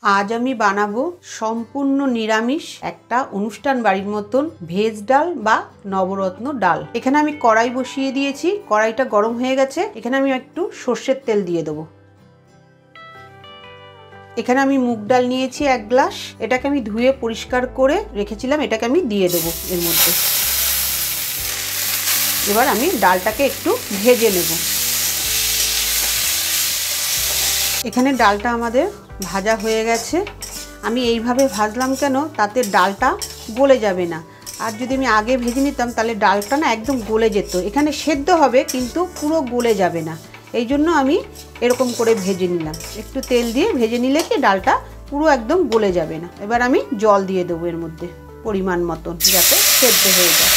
आज आमी बानाबो सम्पूर्ण निरामिष एकटा अनुष्ठान बाड़ीर मतन भेज डाल बा नवरत्न डाल। एखाने आमी कड़ाई बसिए दिएछि, कड़ाईटा गरम हये गेछे। एखाने आमी एकटु सर्षेर तेल दिए देबो। एखाने आमी मुग डाल निएछि 1 ग्लास। एटाके आमी धुए परिष्कार करे रेखेछिलाम, एटाके आमी दिए देबो एर मध्य। एबार आमी डालटाके एकटु भेजे नेब। एखाने डालटा आमादेर भाजा हये गेछे। आमी एइभाবে भाजलाम केन, ताते डालटा गले जाबे ना। আর যদি আমি আগে ভেজে নিতাম তাহলে ডালটা না একদম গলে যেত। এখানে সেদ্ধ হবে কিন্তু পুরো গলে যাবে না, এই জন্য আমি এরকম করে ভেজে নিলাম। একটু তেল দিয়ে ভেজে নিলে কি ডালটা পুরো একদম গলে যাবে না। এবার আমি জল দিয়ে দেবো এর মধ্যে পরিমাণ মতন, যাতে সেদ্ধ হয়ে যায়।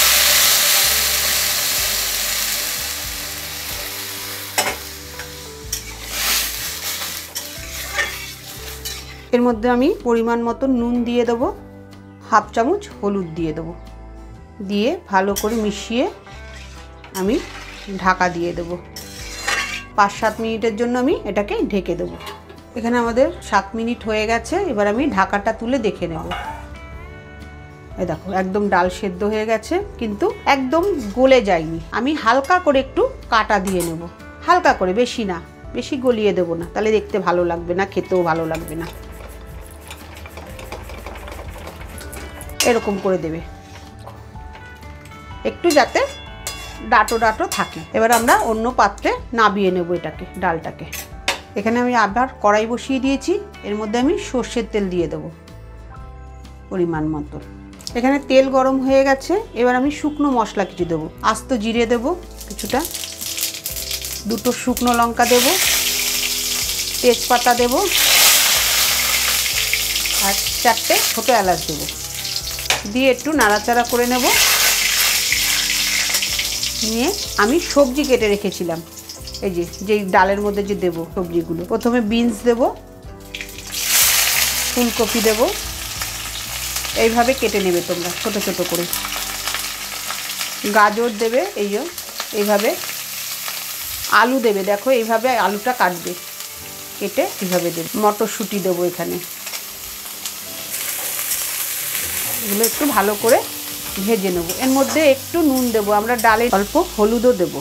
এর মধ্যে আমি পরিমাণ মতন নুন দিয়ে দেবো, হাফ চামচ হলুদ দিয়ে দেবো, দিয়ে ভালো করে মিশিয়ে আমি ঢাকা দিয়ে দেবো। 5-7 মিনিটের জন্য আমি এটাকে ঢেকে দেবো। এখানে আমাদের 7 মিনিট হয়ে গেছে। এবার আমি ঢাকাটা তুলে দেখে নেব। এই দেখো একদম ডাল সেদ্ধ হয়ে গেছে, কিন্তু একদম গলে যায়নি। আমি হালকা করে একটু কাটা দিয়ে নেব, হালকা করে, বেশি না, বেশি গলিয়ে দেবো না, তাহলে দেখতে ভালো লাগবে না, খেতেও ভালো লাগবে না। এরকম করে দেবে একটু, যাতে ডাটো ডাটো থাকে। এবার আমরা অন্য পাত্রে নামিয়ে নেব এটাকে, ডালটাকে। এখানে আমি আবার কড়াই বসিয়ে দিয়েছি, এর মধ্যে আমি সর্ষের তেল দিয়ে দেব পরিমাণ মতো। এখানে তেল গরম হয়ে গেছে। এবার আমি শুকনো মশলা কিছু দেবো। আস্ত জিরে দেব কিছুটা, 2টো শুকনো লঙ্কা দেব, তেজপাতা দেব, আর 4টে ছোটো এলাচ দেবো। দিয়ে একটু নাড়াচাড়া করে নেব। নিয়ে আমি সবজি কেটে রেখেছিলাম, এই যে ডালের মধ্যে যে দেব সবজিগুলো। প্রথমে বিনস দেব, ফুলকপি দেব, এইভাবে কেটে নেবে তোমরা ছোট ছোট করে। গাজর দেবে, এইভাবে। আলু দেবে, দেখো এইভাবে আলুটা কাটবে, কেটে এইভাবে দেবে। মটরশুঁটি দেবো এখানে। এগুলো একটু ভালো করে ভেজে নেব। এর মধ্যে একটু নুন দেবো আমরা, ডালে অল্প হলুদও দেব।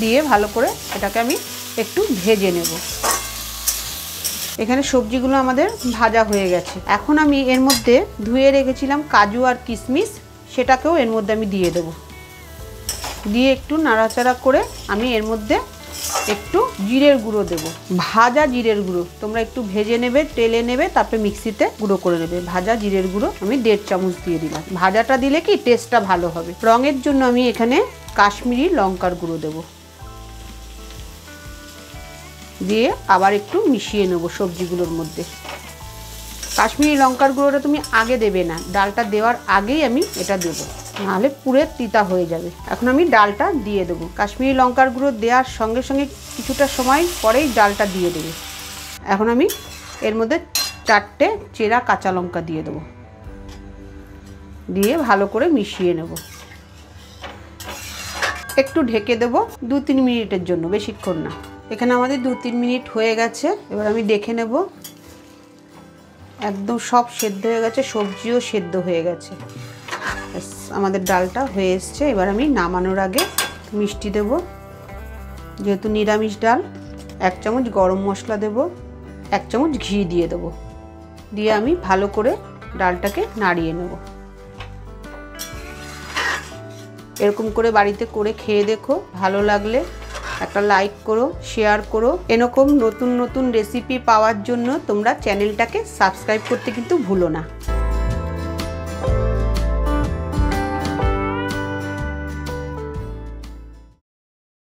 দিয়ে ভালো করে এটাকে আমি একটু ভেজে নেব। এখানে সবজিগুলো আমাদের ভাজা হয়ে গেছে। এখন আমি এর মধ্যে ধুয়ে রেখেছিলাম কাজু আর কিশমিশ, সেটাকেও এর মধ্যে আমি দিয়ে দেব। দিয়ে একটু নাড়াচাড়া করে আমি এর মধ্যে একটু জিরের গুঁড়ো দেব, ভাজা জিরের গুঁড়ো। তোমরা একটু ভেজে নেবে, তেলে নেবে, তারপরে মিক্সিতে গুঁড়ো করে নেবে। ভাজা জিরের গুঁড়ো আমি 1.5 চামচ দিয়ে দিলাম। ভাজাটা দিলে কি টেস্টটা ভালো হবে। রঙের জন্য আমি এখানে কাশ্মীরি লঙ্কার গুঁড়ো দেব। দিয়ে আবার একটু মিশিয়ে নেব সবজিগুলোর মধ্যে। কাশ্মীরি লঙ্কার গুঁড়োটা তুমি আগে দেবে না, ডালটা দেওয়ার আগেই আমি এটা দেবো, নাহলে পুরো তিতা হয়ে যাবে। এখন আমি ডালটা দিয়ে দেবো। কাশ্মীরি লঙ্কার গুঁড়ো দেওয়ার সঙ্গে সঙ্গে কিছুটা সময় পরেই ডালটা দিয়ে দেবে। এখন আমি এর মধ্যে 4টে চেরা কাঁচা লঙ্কা দিয়ে দেবো। দিয়ে ভালো করে মিশিয়ে নেব। একটু ঢেকে দেবো 2-3 মিনিটের জন্য, বেশিক্ষণ না। এখানে আমাদের 2-3 মিনিট হয়ে গেছে। এবার আমি দেখে নেব, একদম সব সেদ্ধ হয়ে গেছে, সবজিও সেদ্ধ হয়ে গেছে। আমাদের ডালটা হয়ে এসছে। এবার আমি নামানোর আগে মিষ্টি দেব, যেহেতু নিরামিষ ডাল। 1 চামচ গরম মশলা দেব, 1 চামচ ঘি দিয়ে দেব। দিয়ে আমি ভালো করে ডালটাকে নাড়িয়ে নেব। এরকম করে বাড়িতে করে খেয়ে দেখো, ভালো লাগলে একটা লাইক করো, শেয়ার করো। এরকম নতুন নতুন রেসিপি পাওয়ার জন্য তোমরা চ্যানেলটাকে সাবস্ক্রাইব করতে কিন্তু ভুলো না।